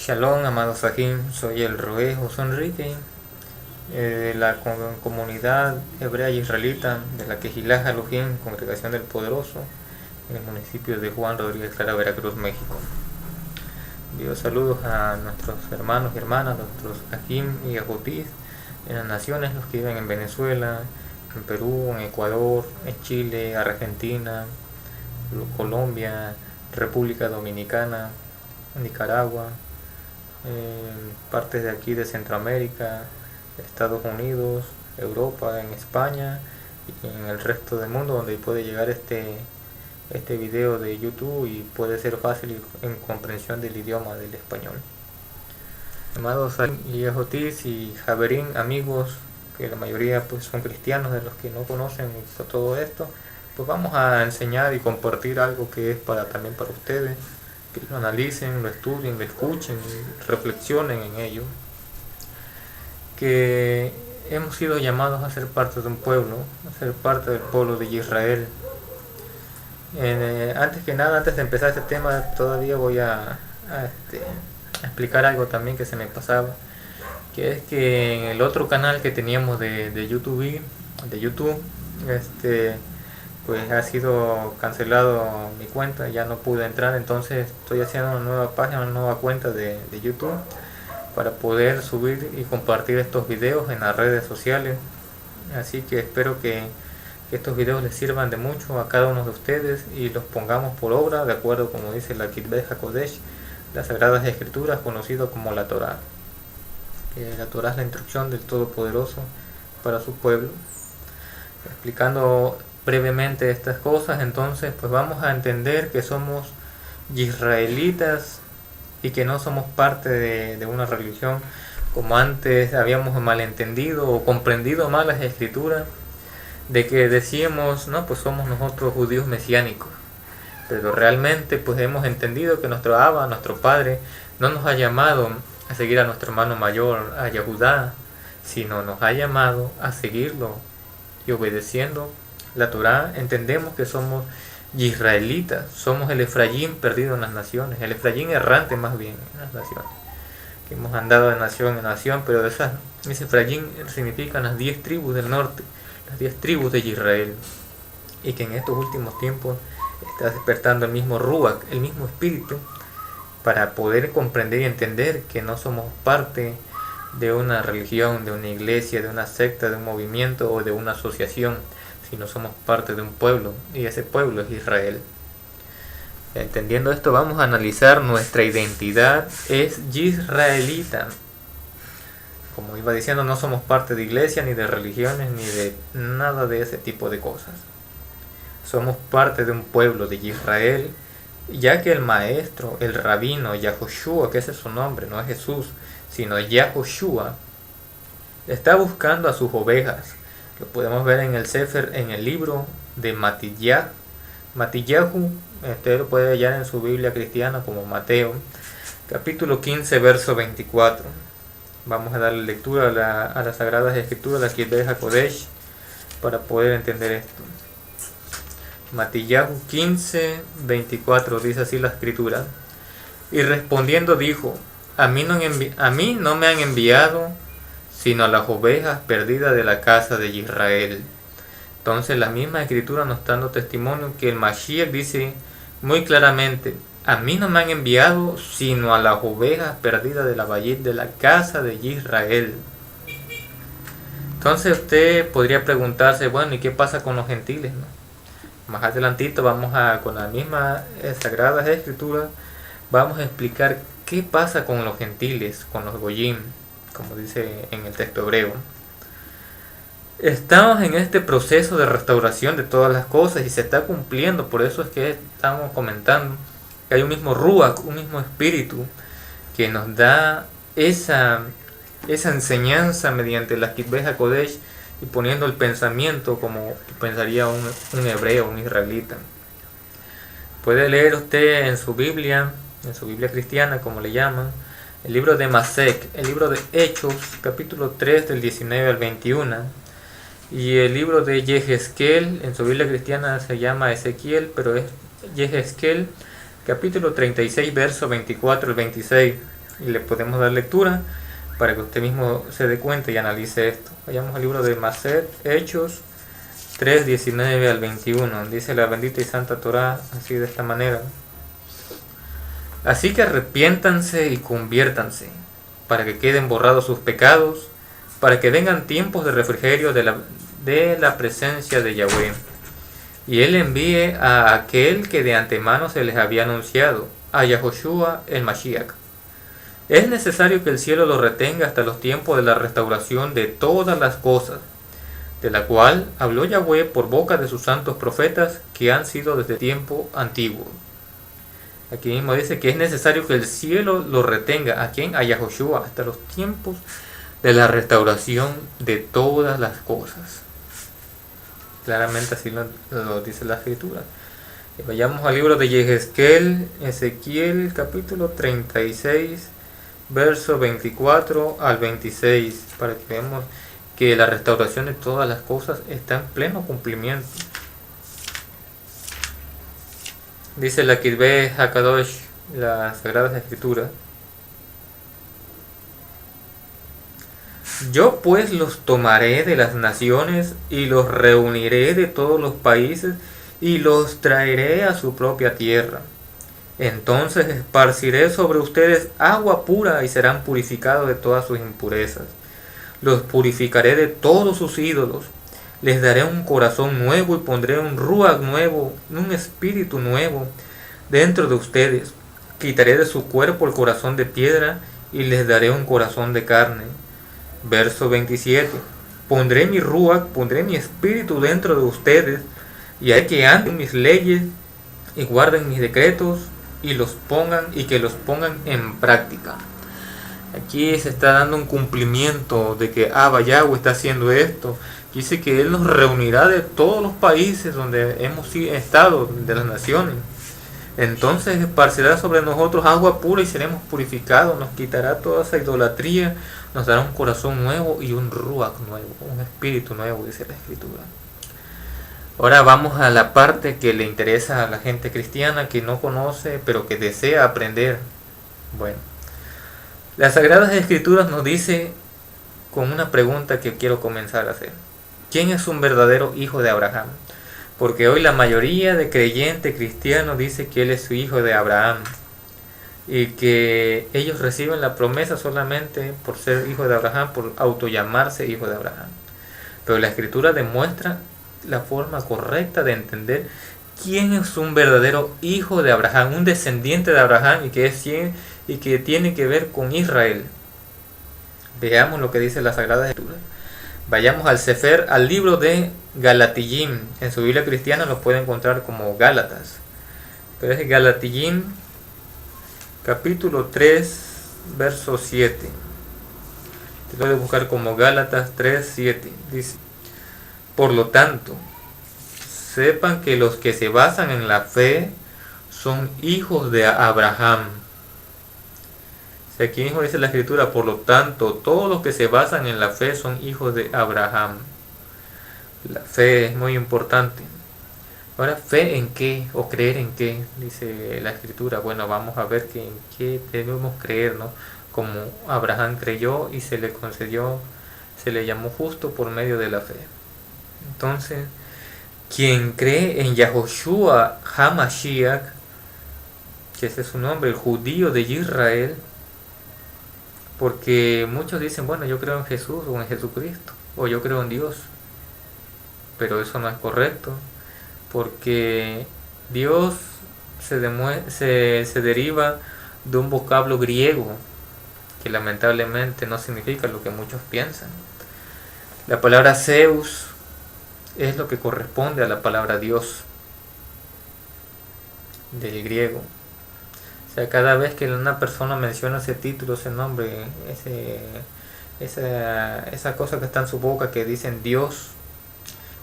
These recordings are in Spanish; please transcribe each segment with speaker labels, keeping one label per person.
Speaker 1: Shalom, amado Sahim, soy el Roé José Enrique, de la comunidad hebrea y israelita de la Quejilá Elohim, Congregación del Poderoso, en el municipio de Juan Rodríguez Clara, Veracruz, México. Envío saludos a nuestros hermanos y hermanas, nuestros Ajim y Ajotis, en las naciones, los que viven en Venezuela, en Perú, en Ecuador, en Chile, Argentina, Colombia, República Dominicana, Nicaragua, partes de aquí de Centroamérica, Estados Unidos, Europa, en España y en el resto del mundo donde puede llegar este video de YouTube y puede ser fácil en comprensión del idioma del español. Amados Yehotis y Javerín, amigos que la mayoría pues son cristianos, de los que no conocen todo esto, pues vamos a enseñar y compartir algo que es también para ustedes, que lo analicen, lo estudien, lo escuchen y reflexionen en ello. Que hemos sido llamados a ser parte de un pueblo, a ser parte del pueblo de Israel. Antes que nada, antes de empezar este tema, todavía voy a explicar algo también que se me pasaba, que es que en el otro canal que teníamos de YouTube, pues ha sido cancelado mi cuenta, ya no pude entrar, entonces estoy haciendo una nueva página, una nueva cuenta de YouTube para poder subir y compartir estos videos en las redes sociales. Así que espero que estos videos les sirvan de mucho a cada uno de ustedes y los pongamos por obra de acuerdo como dice la Kitbet HaKodesh, las Sagradas Escrituras, conocido como la Torá. La Torá es la instrucción del Todopoderoso para su pueblo. Explicando brevemente estas cosas, entonces pues vamos a entender que somos israelitas y que no somos parte de una religión como antes habíamos malentendido o comprendido mal las escrituras, de que decíamos, no, pues somos nosotros judíos mesiánicos, pero realmente pues hemos entendido que nuestro Abba, nuestro Padre, no nos ha llamado a seguir a nuestro hermano mayor, a Yahudá, sino nos ha llamado a seguirlo y obedeciendo la Torá. Entendemos que somos israelitas, somos el Efraín perdido en las naciones, el Efraín errante más bien en las naciones, que hemos andado de nación en nación, pero ese Efraín significan las 10 tribus del norte, las 10 tribus de Israel, y que en estos últimos tiempos está despertando el mismo Ruach, el mismo espíritu, para poder comprender y entender que no somos parte de una religión, de una iglesia, de una secta, de un movimiento o de una asociación, sino somos parte de un pueblo, y ese pueblo es Israel. Entendiendo esto, vamos a analizar nuestra identidad es israelita. Como iba diciendo, no somos parte de iglesia, ni de religiones, ni de nada de ese tipo de cosas. Somos parte de un pueblo de Israel, ya que el maestro, el rabino Yahoshua, que ese es su nombre, no es Jesús, sino Yahoshua, está buscando a sus ovejas. Lo podemos ver en el Sefer, en el libro de Matillahu. Usted lo puede hallar en su Biblia cristiana como Mateo, capítulo 15, verso 24. Vamos a darle lectura a las Sagradas Escrituras, la Kitbet HaKodesh, para poder entender esto. Matillahu 15, 24, dice así la Escritura. Y respondiendo dijo, a mí no me han enviado sino a las ovejas perdidas de la casa de Israel. Entonces la misma Escritura nos está dando testimonio que el Mashiach dice muy claramente, a mí no me han enviado sino a las ovejas perdidas de la valle de la casa de Israel. Entonces usted podría preguntarse, bueno, ¿y qué pasa con los gentiles, no? Más adelantito con la misma Sagradas Escrituras, vamos a explicar qué pasa con los gentiles, con los goyim, como dice en el texto hebreo. Estamos en este proceso de restauración de todas las cosas y se está cumpliendo, por eso es que estamos comentando que hay un mismo Ruach, un mismo espíritu que nos da esa enseñanza mediante la Kitbet HaKodesh y poniendo el pensamiento como pensaría un hebreo, un israelita. Puede leer usted en su Biblia cristiana, como le llaman, el libro de Masek, el libro de Hechos, capítulo 3 del 19 al 21, y el libro de Yehezkel, en su Biblia cristiana se llama Ezequiel, pero es Yehezkel, capítulo 36, verso 24 al 26. y le podemos dar lectura para que usted mismo se dé cuenta y analice esto. Vayamos al libro de Maset, Hechos 3, 19 al 21. Dice la bendita y santa Torá así de esta manera: así que arrepiéntanse y conviértanse, para que queden borrados sus pecados, para que vengan tiempos de refrigerio de la presencia de Yahweh, y Él envíe a aquel que de antemano se les había anunciado, a Yahoshua el Mashiach. Es necesario que el cielo lo retenga hasta los tiempos de la restauración de todas las cosas, de la cual habló Yahweh por boca de sus santos profetas que han sido desde tiempo antiguo. Aquí mismo dice que es necesario que el cielo lo retenga. ¿A quién? A Yahoshua, hasta los tiempos de la restauración de todas las cosas. Claramente así lo dice la escritura. Vayamos al libro de Yehezkel, Ezequiel, capítulo 36, verso 24 al 26, para que veamos que la restauración de todas las cosas está en pleno cumplimiento. Dice la Kitbe Hakadosh, las Sagradas Escrituras: yo pues los tomaré de las naciones y los reuniré de todos los países y los traeré a su propia tierra. Entonces esparciré sobre ustedes agua pura y serán purificados de todas sus impurezas. Los purificaré de todos sus ídolos. Les daré un corazón nuevo y pondré un ruach nuevo, un espíritu nuevo dentro de ustedes. Quitaré de su cuerpo el corazón de piedra y les daré un corazón de carne. Verso 27. Pondré mi ruach, pondré mi espíritu dentro de ustedes y haré que anden mis leyes y guarden mis decretos y que los pongan en práctica. Aquí se está dando un cumplimiento de que Yahweh está haciendo esto. Dice que Él nos reunirá de todos los países donde hemos estado, de las naciones. Entonces esparcirá sobre nosotros agua pura y seremos purificados. Nos quitará toda esa idolatría. Nos dará un corazón nuevo y un ruach nuevo, un espíritu nuevo, dice la Escritura. Ahora vamos a la parte que le interesa a la gente cristiana que no conoce, pero que desea aprender. Bueno, las Sagradas Escrituras nos dice con una pregunta que quiero comenzar a hacer: ¿quién es un verdadero hijo de Abraham? Porque hoy la mayoría de creyentes cristianos dice que él es su hijo de Abraham y que ellos reciben la promesa solamente por ser hijo de Abraham, por autollamarse hijo de Abraham. Pero la Escritura demuestra la forma correcta de entender quién es un verdadero hijo de Abraham, un descendiente de Abraham y que tiene que ver con Israel. Veamos lo que dice la Sagrada Escritura. Vayamos al Sefer, al libro de Galatiyim. En su Biblia cristiana lo puede encontrar como Gálatas, pero es Galatiyim capítulo 3 verso 7. Te lo voy a buscar como Gálatas 3, 7. Dice: por lo tanto, sepan que los que se basan en la fe son hijos de Abraham. Aquí mismo dice la Escritura: por lo tanto, todos los que se basan en la fe son hijos de Abraham. La fe es muy importante. Ahora, ¿fe en qué? ¿O creer en qué? Dice la Escritura. Bueno, vamos a ver en qué debemos creer, ¿no? Como Abraham creyó y se le concedió, se le llamó justo por medio de la fe. Entonces, quien cree en Yahoshua HaMashiach, que ese es su nombre, el judío de Israel, porque muchos dicen, bueno, yo creo en Jesús o en Jesucristo, o yo creo en Dios, pero eso no es correcto, porque Dios se deriva de un vocablo griego que lamentablemente no significa lo que muchos piensan. La palabra Zeus es lo que corresponde a la palabra Dios del griego. O sea, cada vez que una persona menciona ese título, ese nombre, esa cosa que está en su boca que dicen Dios,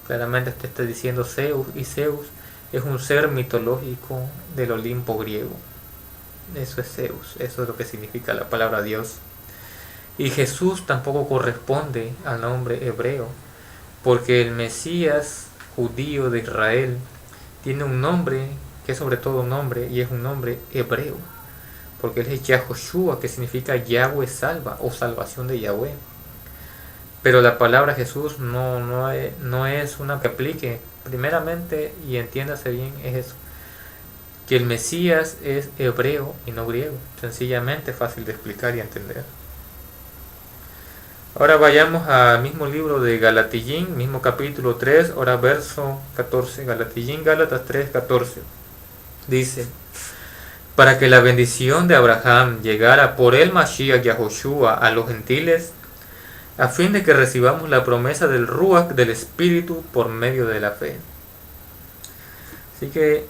Speaker 1: claramente te está diciendo Zeus, y Zeus es un ser mitológico del Olimpo griego. Eso es Zeus, eso es lo que significa la palabra Dios. Y Jesús tampoco corresponde al nombre hebreo, porque el Mesías judío de Israel tiene un nombre que es sobre todo un nombre, y es un nombre hebreo. porque él es Yahoshua, que significa Yahweh salva o salvación de Yahweh. Pero la palabra Jesús no es una que aplique. Primeramente, y entiéndase bien, es eso, que el Mesías es hebreo y no griego. Sencillamente fácil de explicar y entender. Ahora vayamos al mismo libro de Galatillín, mismo capítulo 3, ahora verso 14. Galatillín, Gálatas 3, 14. Dice: para que la bendición de Abraham llegara por el Mashiach Yahoshua a los gentiles, a fin de que recibamos la promesa del Ruach, del Espíritu, por medio de la fe. Así que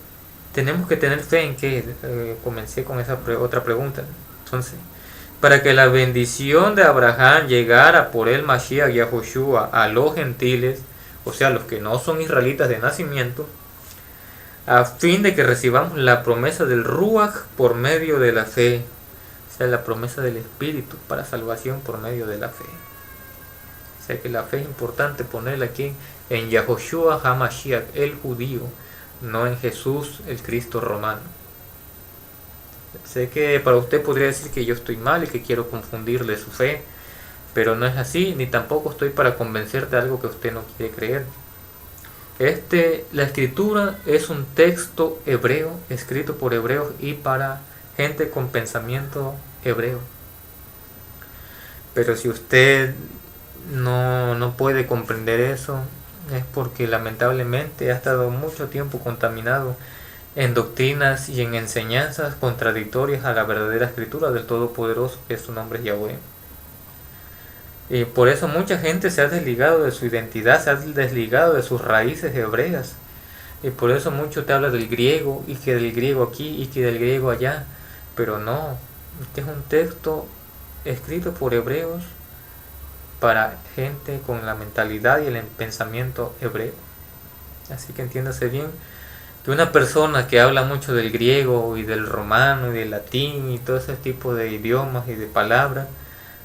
Speaker 1: tenemos que tener fe en que comencé con esa otra pregunta. Entonces, para que la bendición de Abraham llegara por el Mashiach Yahoshua a los gentiles, o sea, los que no son israelitas de nacimiento, a fin de que recibamos la promesa del Ruach por medio de la fe, o sea, la promesa del Espíritu para salvación por medio de la fe. O sea que la fe es importante ponerla aquí en Yahoshua HaMashiach, el judío, no en Jesús, el Cristo romano. Sé que para usted podría decir que yo estoy mal y que quiero confundirle su fe, pero no es así, ni tampoco estoy para convencerte de algo que usted no quiere creer. La escritura es un texto hebreo, escrito por hebreos y para gente con pensamiento hebreo. Pero si usted no puede comprender eso, es porque lamentablemente ha estado mucho tiempo contaminado en doctrinas y en enseñanzas contradictorias a la verdadera escritura del Todopoderoso, que su nombre es Yahweh. Y por eso mucha gente se ha desligado de su identidad, se ha desligado de sus raíces hebreas. Y por eso mucho te habla del griego, y que del griego aquí, y que del griego allá. Pero no, este es un texto escrito por hebreos para gente con la mentalidad y el pensamiento hebreo. Así que entiéndase bien que una persona que habla mucho del griego y del romano y del latín y todo ese tipo de idiomas y de palabras,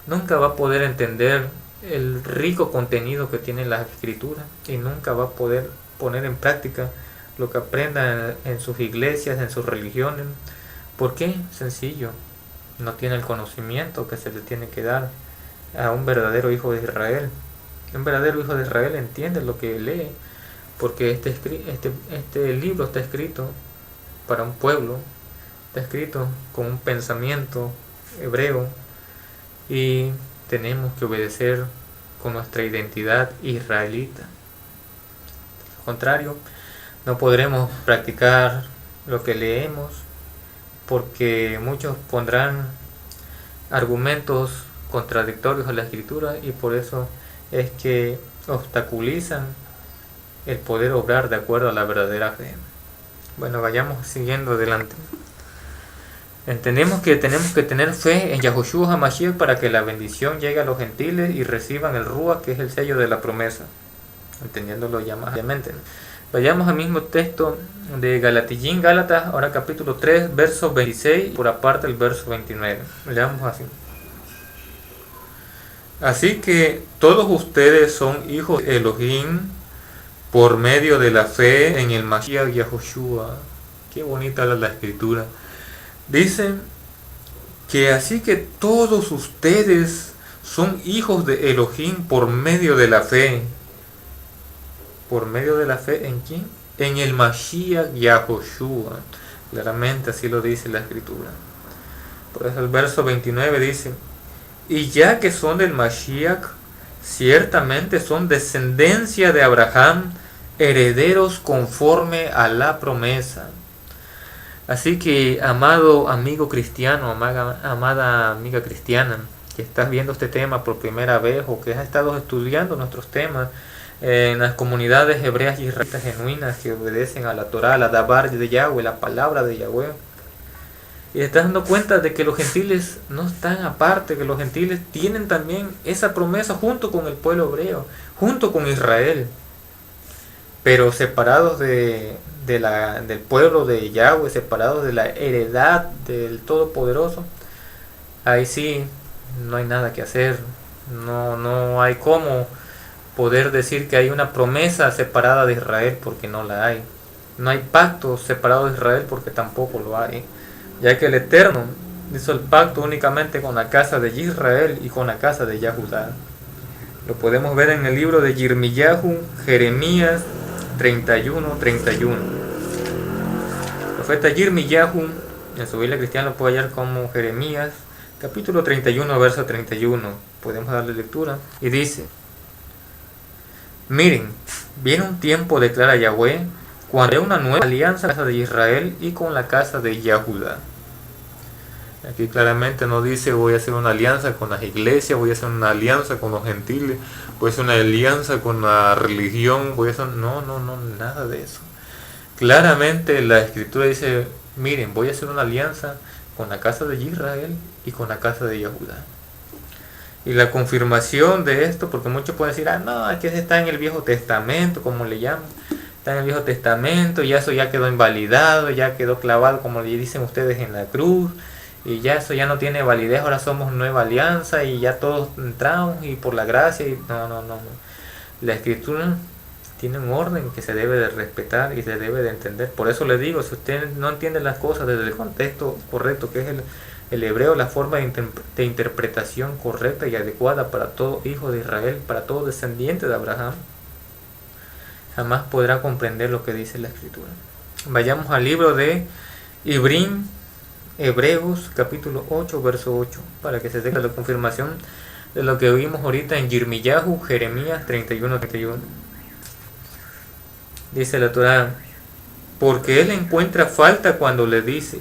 Speaker 1: nunca va a poder entender el rico contenido que tiene la escritura y nunca va a poder poner en práctica lo que aprenda en sus iglesias, en sus religiones. ¿Por qué? Sencillo, no tiene el conocimiento que se le tiene que dar a un verdadero hijo de Israel. Un verdadero hijo de Israel entiende lo que lee, porque este libro está escrito para un pueblo, está escrito con un pensamiento hebreo, y tenemos que obedecer con nuestra identidad israelita. Al contrario, no podremos practicar lo que leemos, porque muchos pondrán argumentos contradictorios a la escritura, y por eso es que obstaculizan el poder obrar de acuerdo a la verdadera fe. Bueno, vayamos siguiendo adelante. Entendemos que tenemos que tener fe en Yahoshua HaMashiach para que la bendición llegue a los gentiles y reciban el Ruach, que es el sello de la promesa, entendiéndolo ya más ampliamente. Vayamos al mismo texto de Galatillín, Gálatas, ahora capítulo 3, verso 26, por aparte el verso 29. Leamos así: así que todos ustedes son hijos de Elohim por medio de la fe en el Mashiach Yahoshua. Qué bonita la escritura. Dice que así que todos ustedes son hijos de Elohim por medio de la fe. ¿Por medio de la fe en quién? En el Mashiach Yahoshua. Claramente así lo dice la escritura. Por eso el verso 29 dice: y ya que son del Mashiach, ciertamente son descendencia de Abraham, herederos conforme a la promesa. Así que, amado amigo cristiano, amada amiga cristiana, que estás viendo este tema por primera vez o que has estado estudiando nuestros temas en las comunidades hebreas y israelitas genuinas que obedecen a la Torah, a la Dabar de Yahweh, la palabra de Yahweh, y te estás dando cuenta de que los gentiles no están aparte, que los gentiles tienen también esa promesa junto con el pueblo hebreo, junto con Israel, pero separados del pueblo de Yahweh, separados de la heredad del Todopoderoso. Ahí sí no hay nada que hacer, no hay cómo poder decir que hay una promesa separada de Israel, porque no la hay. No hay pacto separado de Israel, porque tampoco lo hay, ya que el Eterno hizo el pacto únicamente con la casa de Israel y con la casa de Yahudá. Lo podemos ver en el libro de Yirmiyahu, Jeremías 31:31. El profeta Yirmiyahu, en su Biblia cristiana lo puede hallar como Jeremías, capítulo 31, verso 31. Podemos darle lectura. Y dice: miren, viene un tiempo, declara Yahweh, cuando haré una nueva alianza con la casa de Israel y con la casa de Yahudá. Aquí claramente no dice voy a hacer una alianza con las iglesias, voy a hacer una alianza con los gentiles, voy a hacer una alianza con la religión, voy a hacer... No, nada de eso. Claramente la escritura dice, miren, voy a hacer una alianza con la casa de Israel y con la casa de Yahudá. Y la confirmación de esto, porque muchos pueden decir, no, es que está en el Viejo Testamento, como le llaman, está en el Viejo Testamento, y eso ya quedó invalidado, ya quedó clavado, como le dicen ustedes, en la cruz, y ya eso ya no tiene validez, ahora somos nueva alianza, y ya todos entramos, y por la gracia, y no. La Escritura tiene un orden que se debe de respetar y se debe de entender. Por eso les digo, si usted no entiende las cosas desde el contexto correcto, que es el hebreo, la forma de interpretación correcta y adecuada para todo hijo de Israel, para todo descendiente de Abraham, jamás podrá comprender lo que dice la Escritura. Vayamos al libro de Hebreos capítulo 8, verso 8, para que se tenga la confirmación de lo que vimos ahorita en Yirmiyahu, Jeremías 31:31. Dice la Torá: porque él encuentra falta cuando dice,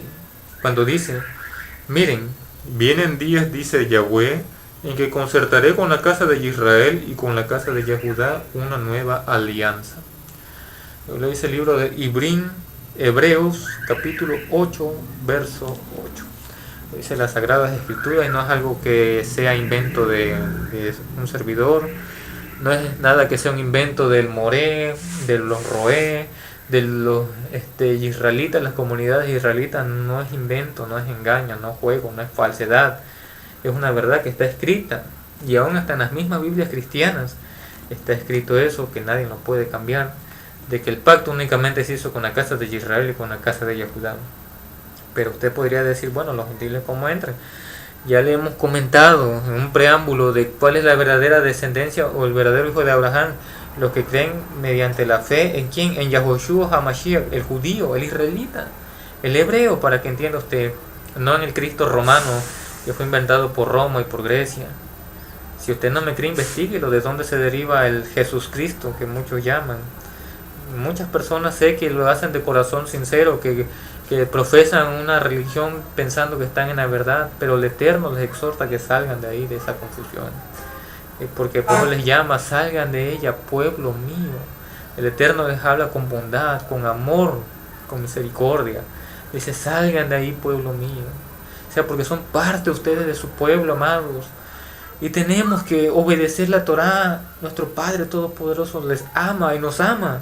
Speaker 1: miren, vienen días, dice Yahweh, en que concertaré con la casa de Israel y con la casa de Yahudá una nueva alianza. Lo dice el libro de Hebreos capítulo 8, verso 8. Lo dice las Sagradas Escrituras, y no es algo que sea invento de un servidor, no es nada que sea un invento del Moré, de los Roé, de los israelitas, las comunidades israelitas. No es invento, no es engaño, no es juego, no es falsedad. Es una verdad que está escrita, y aún hasta en las mismas Biblias cristianas está escrito eso, que nadie lo puede cambiar, de que el pacto únicamente se hizo con la casa de Israel y con la casa de Yahudá. Pero usted podría decir, bueno, los gentiles ¿cómo entran? Ya le hemos comentado en un preámbulo de cuál es la verdadera descendencia o el verdadero hijo de Abraham. Los que creen mediante la fe en quién, en Yahoshua HaMashiach, el judío, el israelita, el hebreo, para que entienda usted, no en el Cristo romano que fue inventado por Roma y por Grecia. Si usted no me cree, investíguelo, de dónde se deriva el Jesús Cristo que muchos llaman. Muchas personas sé que lo hacen de corazón sincero, que profesan una religión pensando que están en la verdad, pero el Eterno les exhorta que salgan de ahí, de esa confusión. Porque el pueblo les llama, salgan de ella, pueblo mío. El Eterno les habla con bondad, con amor, con misericordia. Dice, salgan de ahí, pueblo mío. O sea, porque son parte ustedes de su pueblo, amados. Y tenemos que obedecer la Torá. Nuestro Padre Todopoderoso les ama y nos ama,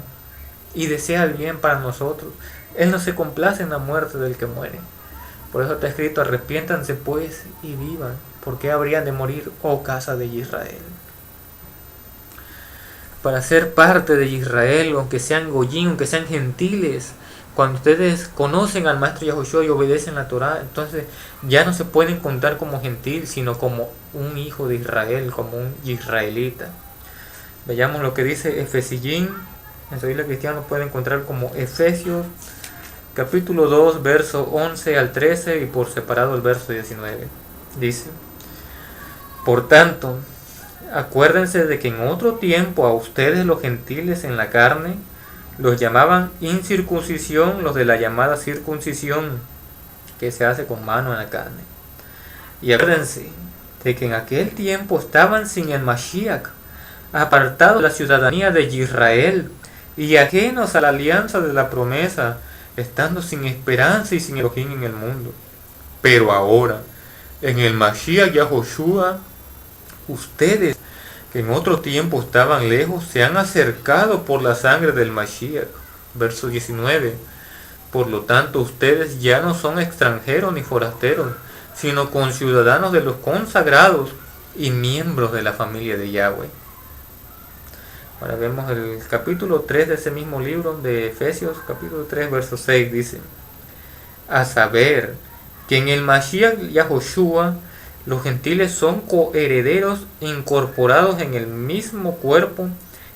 Speaker 1: y desea el bien para nosotros. Él no se complace en la muerte del que muere. Por eso está escrito, arrepiéntanse pues y vivan. ¿Por qué habrían de morir, oh casa de Israel? Para ser parte de Israel, aunque sean goyín, aunque sean gentiles, cuando ustedes conocen al Maestro Yahushua y obedecen la Torá, entonces ya no se pueden contar como gentil, sino como un hijo de Israel, como un israelita. Veamos lo que dice Efesiyín. En su Biblia cristiana lo pueden encontrar como Efesios capítulo 2, verso 11 al 13, y por separado el verso 19. Dice: por tanto, acuérdense de que en otro tiempo a ustedes los gentiles en la carne los llamaban incircuncisión, los de la llamada circuncisión que se hace con mano en la carne. Y acuérdense de que en aquel tiempo estaban sin el Mashiach, apartados de la ciudadanía de Israel y ajenos a la alianza de la promesa, estando sin esperanza y sin Elohim en el mundo. Pero ahora, en el Mashiach Yahoshua, ustedes que en otro tiempo estaban lejos, se han acercado por la sangre del Mashiach. Verso 19. Por lo tanto, ustedes ya no son extranjeros ni forasteros, sino conciudadanos de los consagrados y miembros de la familia de Yahweh. Ahora vemos el capítulo 3 de ese mismo libro de Efesios, capítulo 3, verso 6, dice: a saber, que en el Mashiach Yahoshua los gentiles son coherederos incorporados en el mismo cuerpo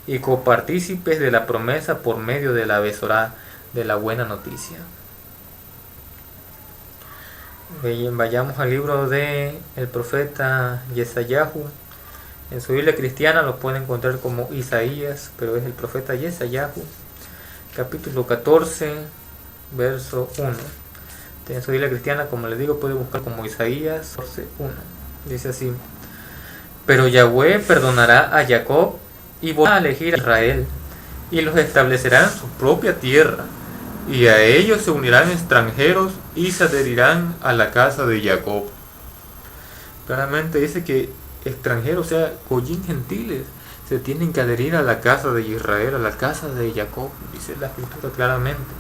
Speaker 1: y copartícipes de la promesa por medio de la Besorá, de la buena noticia. Vayamos al libro de el profeta Yesayahu. En su Biblia cristiana lo pueden encontrar como Isaías, pero es el profeta Yesayahu, capítulo 14, verso 1. En su Biblia cristiana, como les digo, puede buscar como Isaías 14:1. Dice así: pero Yahweh perdonará a Jacob y volverá a elegir a Israel, y los establecerá en su propia tierra, y a ellos se unirán extranjeros y se adherirán a la casa de Jacob. Claramente dice que extranjeros, o sea, goyim gentiles, se tienen que adherir a la casa de Israel, a la casa de Jacob, dice la escritura claramente.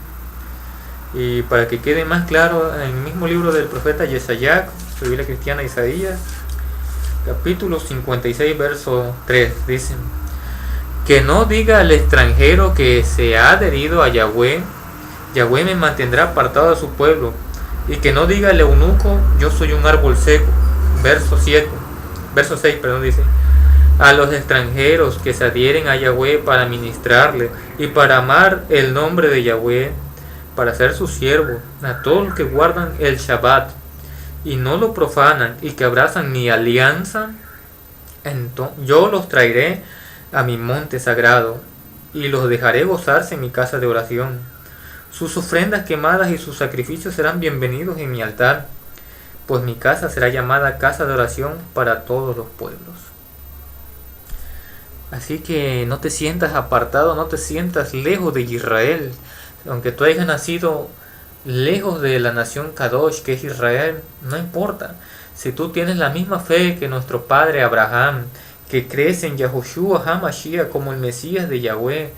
Speaker 1: Y para que quede más claro, en el mismo libro del profeta Yesayá, su Biblia cristiana Isaías, capítulo 56, verso 3, dice: que no diga al extranjero que se ha adherido a Yahweh, Yahweh me mantendrá apartado de su pueblo, y que no diga al eunuco, yo soy un árbol seco. Verso 6, dice: a los extranjeros que se adhieren a Yahweh para ministrarle y para amar el nombre de Yahweh, para ser sus siervos, a todos los que guardan el Shabbat y no lo profanan y que abrazan mi alianza, entonces yo los traeré a mi monte sagrado y los dejaré gozarse en mi casa de oración. Sus ofrendas quemadas y sus sacrificios serán bienvenidos en mi altar, pues mi casa será llamada casa de oración para todos los pueblos. Así que no te sientas apartado, no te sientas lejos de Israel. Aunque tú hayas nacido lejos de la nación Kadosh, que es Israel, no importa. Si tú tienes la misma fe que nuestro padre Abraham, que crees en Yahoshua HaMashiach como el Mesías de Yahweh,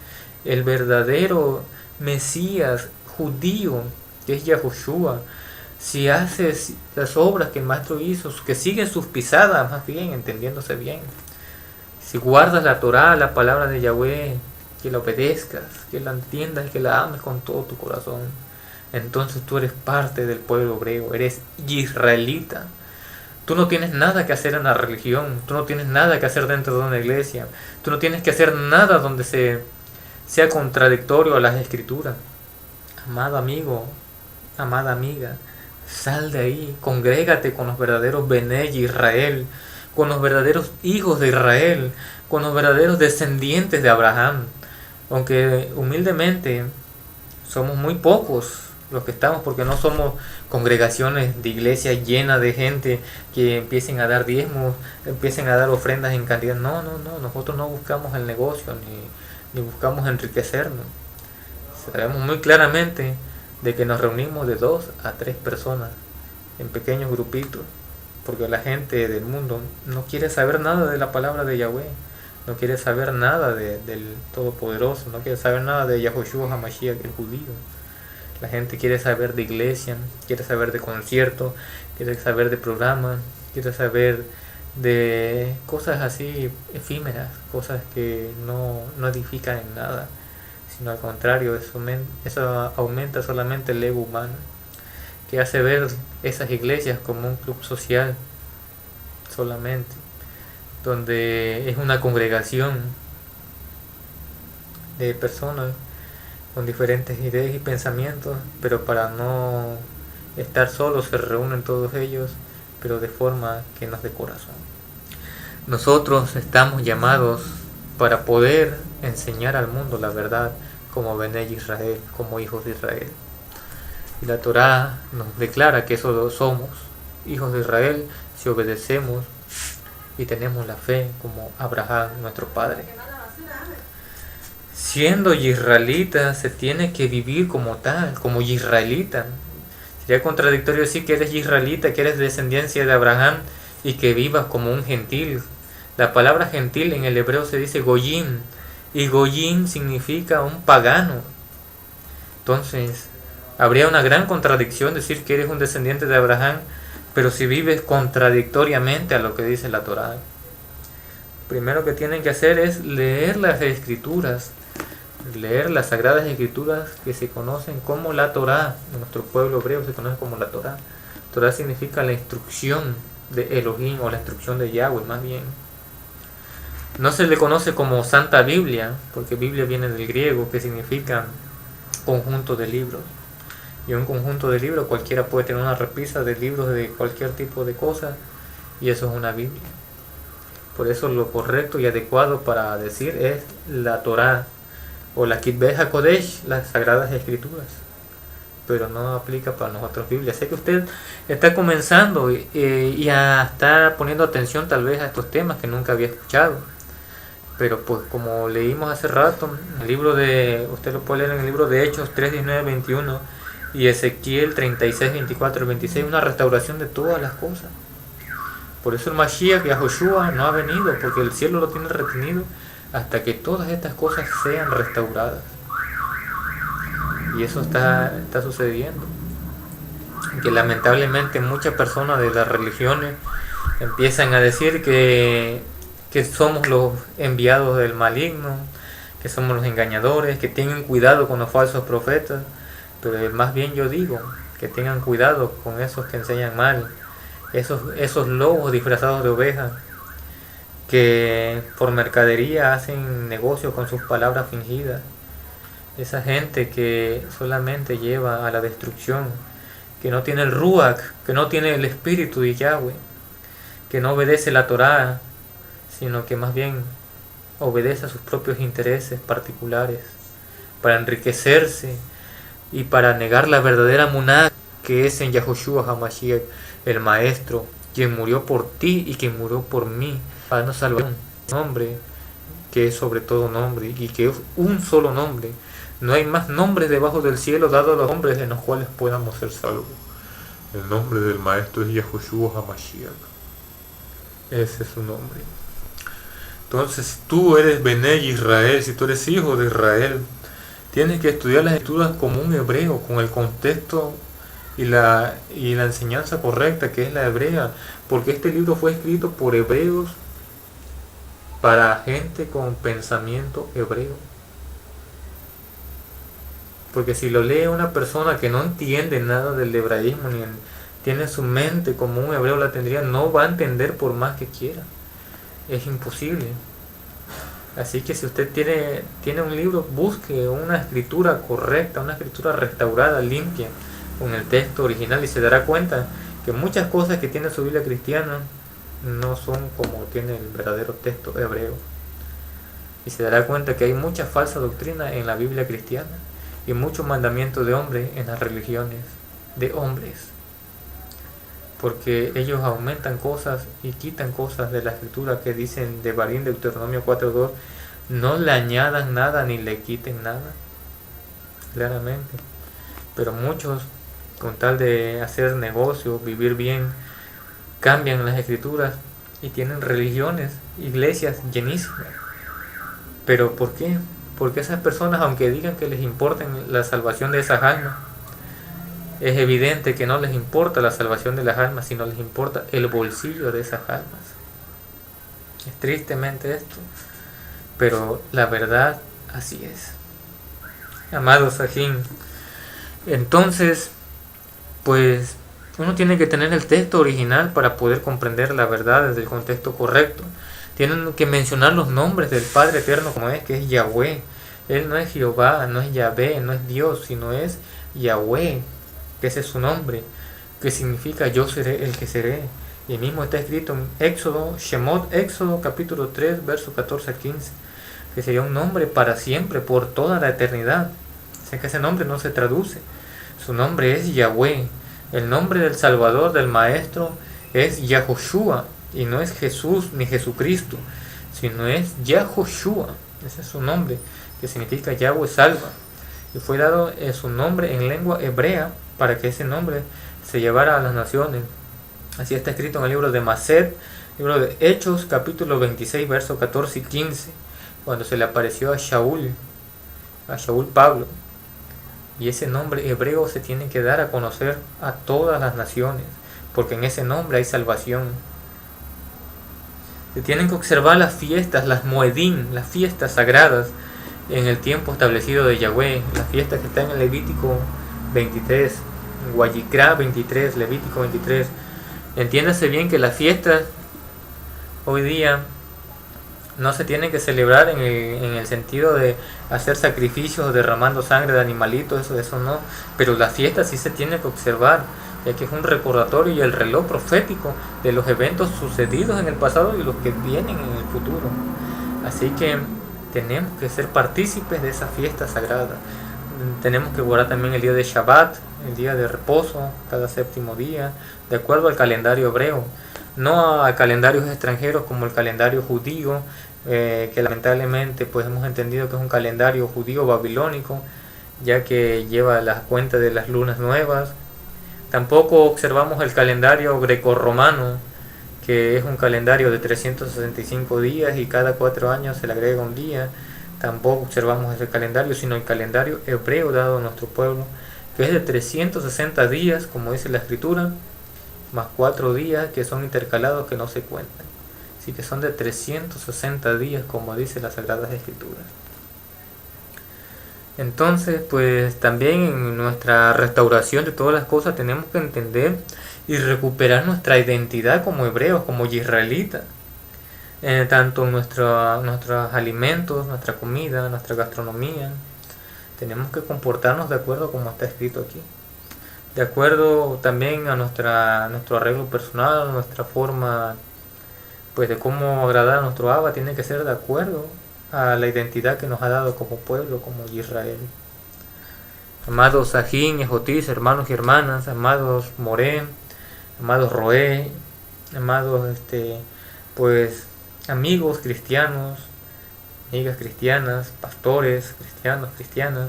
Speaker 1: el verdadero Mesías judío, que es Yahoshua, si haces las obras que el Maestro hizo, que siguen sus pisadas, más bien, entendiéndose bien, si guardas la Torá, la palabra de Yahweh, que la obedezcas, que la entiendas, que la ames con todo tu corazón, entonces tú eres parte del pueblo hebreo, eres israelita. Tú no tienes nada que hacer en la religión, tú no tienes nada que hacer dentro de una iglesia, tú no tienes que hacer nada donde sea contradictorio a las escrituras. Amado amigo, amada amiga, sal de ahí, congrégate con los verdaderos Benei Israel, con los verdaderos hijos de Israel, con los verdaderos descendientes de Abraham. Aunque humildemente somos muy pocos los que estamos, porque no somos congregaciones de iglesia llenas de gente que empiecen a dar diezmos, empiecen a dar ofrendas en cantidad. No, nosotros no buscamos el negocio ni buscamos enriquecernos. Sabemos muy claramente de que nos reunimos de 2 a 3 personas en pequeños grupitos, porque la gente del mundo no quiere saber nada de la palabra de Yahweh, no quiere saber nada del Todopoderoso, no quiere saber nada de Yahoshua HaMashiach, el judío. La gente quiere saber de iglesia, quiere saber de conciertos, quiere saber de programas, quiere saber de cosas así efímeras, cosas que no edifican en nada, sino al contrario, eso aumenta solamente el ego humano, que hace ver esas iglesias como un club social solamente, donde es una congregación de personas con diferentes ideas y pensamientos, pero para no estar solos se reúnen todos ellos, pero de forma que no es de corazón. Nosotros estamos llamados para poder enseñar al mundo la verdad como Benei Israel, como hijos de Israel. Y la Torá nos declara que eso somos, hijos de Israel, si obedecemos y tenemos la fe como Abraham, nuestro padre. Siendo israelita se tiene que vivir como tal, como israelita. Sería contradictorio decir que eres israelita, que eres descendencia de Abraham y que vivas como un gentil. La palabra gentil en el hebreo se dice goyim, y goyim significa un pagano. Entonces, habría una gran contradicción decir que eres un descendiente de Abraham, pero si vives contradictoriamente a lo que dice la Torá. Primero que tienen que hacer es leer las escrituras, leer las sagradas escrituras que se conocen como la Torá. En nuestro pueblo hebreo se conoce como la Torá, Torah significa la instrucción de Elohim, o la instrucción de Yahweh más bien. No se le conoce como Santa Biblia, porque Biblia viene del griego, que significa conjunto de libros. Y un conjunto de libros, cualquiera puede tener una repisa de libros de cualquier tipo de cosa, y eso es una Biblia. Por eso lo correcto y adecuado para decir es la Torah, o la Kitbeh HaKodesh, las Sagradas Escrituras. Pero no aplica para nosotros Biblia. Sé que usted está comenzando y está poniendo atención tal vez a estos temas que nunca había escuchado. Pero pues como leímos hace rato, el libro de, usted lo puede leer en el libro de Hechos 3, 19, 21 y Ezequiel 36, 24 y 26, una restauración de todas las cosas. Por eso el Mashiach, Yahoshua, no ha venido, porque el cielo lo tiene retenido hasta que todas estas cosas sean restauradas. Y eso está sucediendo. Que lamentablemente muchas personas de las religiones empiezan a decir que somos los enviados del maligno, que somos los engañadores, que tengan cuidado con los falsos profetas. Pero más bien yo digo que tengan cuidado con esos que enseñan mal, esos lobos disfrazados de ovejas, que por mercadería hacen negocios con sus palabras fingidas. Esa gente que solamente lleva a la destrucción, que no tiene el Ruach, que no tiene el espíritu de Yahweh, que no obedece la Torá, sino que más bien obedece a sus propios intereses particulares, para enriquecerse y para negar la verdadera Muná que es en Yahoshua HaMashiach, el Maestro, quien murió por ti y quien murió por mí, para nos salvar un nombre que es sobre todo nombre, y que es un solo nombre. No hay más nombres debajo del cielo dados a los hombres en los cuales podamos ser salvos. El nombre del Maestro es Yahoshua HaMashiach. Ese es su nombre. Entonces, si tú eres Bené Israel, si tú eres hijo de Israel, tienes que estudiar las escrituras como un hebreo, con el contexto y la enseñanza correcta, que es la hebrea, porque este libro fue escrito por hebreos para gente con pensamiento hebreo. Porque si lo lee una persona que no entiende nada del hebraísmo, ni tiene su mente como un hebreo la tendría, no va a entender por más que quiera. Es imposible. Así que si usted tiene un libro, busque una escritura correcta, una escritura restaurada, limpia, con el texto original, y se dará cuenta que muchas cosas que tiene su Biblia cristiana no son como tiene el verdadero texto hebreo. Y se dará cuenta que hay mucha falsa doctrina en la Biblia cristiana y muchos mandamientos de hombres en las religiones de hombres, porque ellos aumentan cosas y quitan cosas de la escritura, que dicen de Barín, Deuteronomio 4.2, no le añadan nada ni le quiten nada, claramente. Pero muchos, con tal de hacer negocios, vivir bien, cambian las escrituras y tienen religiones, iglesias llenísimas. ¿Pero por qué? Porque esas personas, aunque digan que les importa la salvación de esas almas, es evidente que no les importa la salvación de las almas, sino les importa el bolsillo de esas almas. Es tristemente esto, pero la verdad así es. Amados Sajín, entonces, pues uno tiene que tener el texto original para poder comprender la verdad desde el contexto correcto. Tienen que mencionar los nombres del Padre Eterno como es, que es Yahweh. Él no es Jehová, no es Yahvé, no es Dios, sino es Yahweh, que ese es su nombre, que significa yo seré el que seré. Y mismo está escrito en Éxodo, Shemot, Éxodo capítulo 3, versos 14 a 15, que sería un nombre para siempre, por toda la eternidad. O sea que ese nombre no se traduce. Su nombre es Yahweh. El nombre del Salvador, del Maestro, es Yahoshua, y no es Jesús ni Jesucristo, sino es Yahoshua. Ese es su nombre, que significa Yahweh salva. Y fue dado su nombre en lengua hebrea para que ese nombre se llevara a las naciones. Así está escrito en el libro de Maset, libro de Hechos, capítulo 26, versos 14 y 15, cuando se le apareció a Shaul Pablo. Y ese nombre hebreo se tiene que dar a conocer a todas las naciones, porque en ese nombre hay salvación. Se tienen que observar las fiestas, las Moedim, las fiestas sagradas, en el tiempo establecido de Yahweh, las fiestas que están en Levítico 23, Guayicrá 23, Levítico 23. Entiéndase bien que las fiestas hoy día no se tienen que celebrar en el sentido de hacer sacrificios derramando sangre de animalitos, eso no, pero las fiestas sí se tienen que observar, ya que es un recordatorio y el reloj profético de los eventos sucedidos en el pasado y los que vienen en el futuro. Así que tenemos que ser partícipes de esa fiesta sagrada. Tenemos que guardar también el día de Shabbat, el día de reposo, cada séptimo día, de acuerdo al calendario hebreo, no a calendarios extranjeros como el calendario judío, que lamentablemente pues hemos entendido que es un calendario judío babilónico, ya que lleva la cuenta de las lunas nuevas. Tampoco observamos el calendario grecorromano, que es un calendario de 365 días y cada 4 años se le agrega un día. Tampoco observamos ese calendario, sino el calendario hebreo dado a nuestro pueblo, que es de 360 días, como dice la escritura, más 4 días que son intercalados que no se cuentan. Así que son de 360 días, como dice las Sagradas Escrituras. Entonces, pues también en nuestra restauración de todas las cosas tenemos que entender y recuperar nuestra identidad como hebreos, como israelitas. Tanto nuestros alimentos, nuestra comida, nuestra gastronomía. Tenemos que comportarnos de acuerdo como está escrito aquí. De acuerdo también a nuestro arreglo personal, nuestra forma pues de cómo agradar a nuestro Abba, tiene que ser de acuerdo a la identidad que nos ha dado como pueblo, como Israel. Amados Sajín y Jotis, hermanos y hermanas, amados Moré, amados Roé, amados pues amigos cristianos, amigas cristianas, pastores cristianos, cristianas,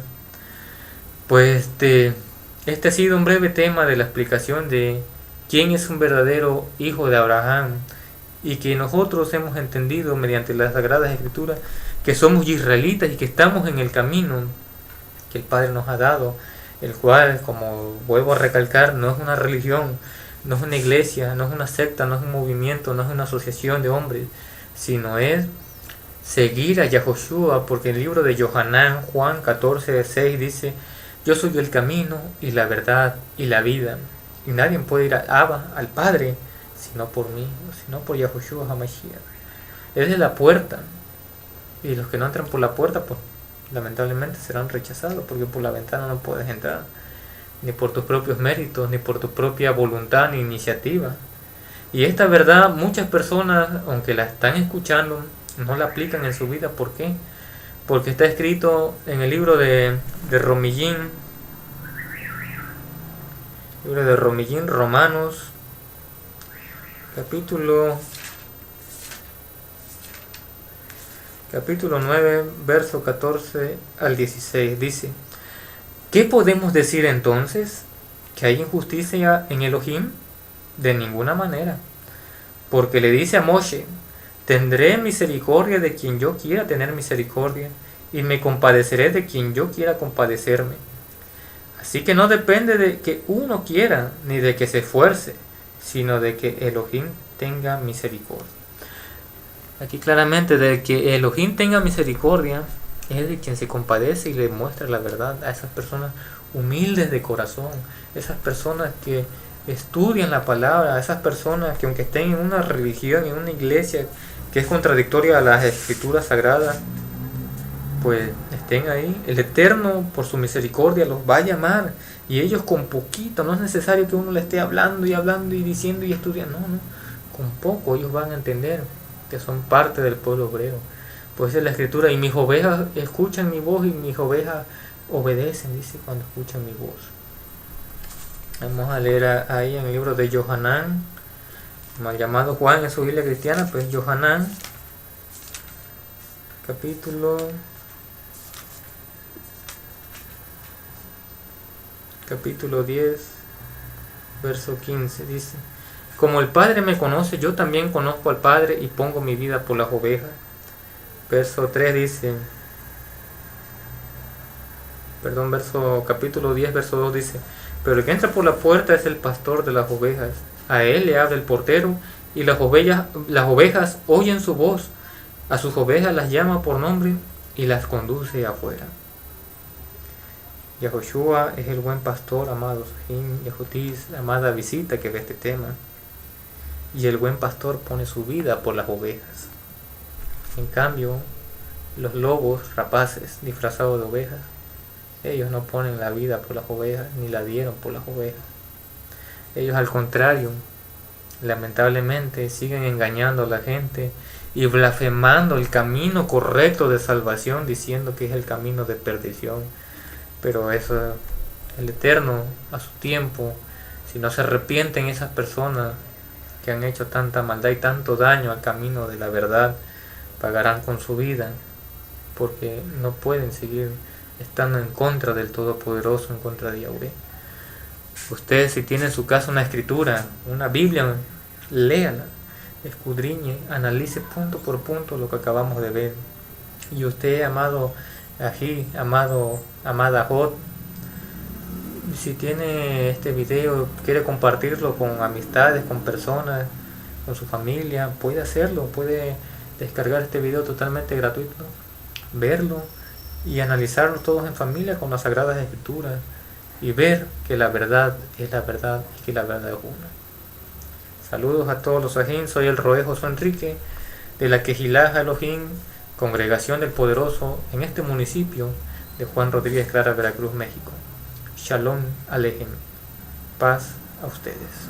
Speaker 1: pues este ha sido un breve tema de la explicación de quién es un verdadero hijo de Abraham, y que nosotros hemos entendido mediante las Sagradas Escrituras que somos israelitas y que estamos en el camino que el Padre nos ha dado, el cual, como vuelvo a recalcar, no es una religión, no es una iglesia, no es una secta, no es un movimiento, no es una asociación de hombres, sino es seguir a Yahoshua, porque el libro de Yohanan, Juan 14:6 dice: yo soy el camino y la verdad y la vida, y nadie puede ir a Abba, al Padre, sino por mí, sino por Yahoshua HaMashiach. Él es la puerta, y los que no entran por la puerta, pues lamentablemente serán rechazados, porque por la ventana no puedes entrar, ni por tus propios méritos, ni por tu propia voluntad ni iniciativa. Y esta verdad muchas personas, aunque la están escuchando, no la aplican en su vida. ¿Por qué? Porque está escrito en el libro de Romillín, Romanos, capítulo 9, verso 14 al 16, dice: ¿qué podemos decir entonces? ¿Que hay injusticia en Elohim? De ninguna manera, porque le dice a Moshe: tendré misericordia de quien yo quiera tener misericordia, y me compadeceré de quien yo quiera compadecerme. Así que no depende de que uno quiera, ni de que se esfuerce, sino de que Elohim tenga misericordia. Aquí claramente, de que Elohim tenga misericordia es de quien se compadece y le muestra la verdad a esas personas humildes de corazón, esas personas que estudian la palabra, a esas personas que, aunque estén en una religión, en una iglesia que es contradictoria a las escrituras sagradas, pues estén ahí. El Eterno, por su misericordia, los va a llamar, y ellos con poquito, no es necesario que uno le esté hablando y diciendo y estudiando, no, con poco ellos van a entender que son parte del pueblo hebreo. Pues es la escritura: y mis ovejas escuchan mi voz, y mis ovejas obedecen, dice, cuando escuchan mi voz. Vamos a leer ahí en el libro de Yohanan, mal llamado Juan en su Biblia cristiana, pues Yohanan, capítulo 10, verso 15, dice: como el Padre me conoce, yo también conozco al Padre y pongo mi vida por las ovejas. Verso 3 dice, capítulo 10, verso 2 dice: pero el que entra por la puerta es el pastor de las ovejas. A él le habla el portero, y las ovejas oyen su voz. A sus ovejas las llama por nombre y las conduce afuera. Yahushua es el buen pastor, amados Sahim, Yahutis, amada visita que ve este tema. Y el buen pastor pone su vida por las ovejas. En cambio, los lobos rapaces disfrazados de ovejas, ellos no ponen la vida por las ovejas, ni la dieron por las ovejas. Ellos al contrario, lamentablemente siguen engañando a la gente y blasfemando el camino correcto de salvación, diciendo que es el camino de perdición. Pero eso, el Eterno, a su tiempo, si no se arrepienten esas personas que han hecho tanta maldad y tanto daño al camino de la verdad, pagarán con su vida, porque no pueden seguir estando en contra del Todopoderoso, en contra de Yahweh. Usted, si tiene en su casa una escritura, una Biblia, léala, escudriñe, analice punto por punto lo que acabamos de ver. Y usted, amado Ají, amada Jod, si tiene este video, quiere compartirlo con amistades, con personas, con su familia, puede hacerlo, puede descargar este video totalmente gratuito, verlo y analizarlo todos en familia con las Sagradas Escrituras y ver que la verdad es la verdad y que la verdad es una. Saludos a todos los Sajín, soy el Roé Josué Enrique de la Quejilá Elohim, Congregación del Poderoso, en este municipio de Juan Rodríguez Clara, Veracruz, México. Shalom Alejem. Paz a ustedes.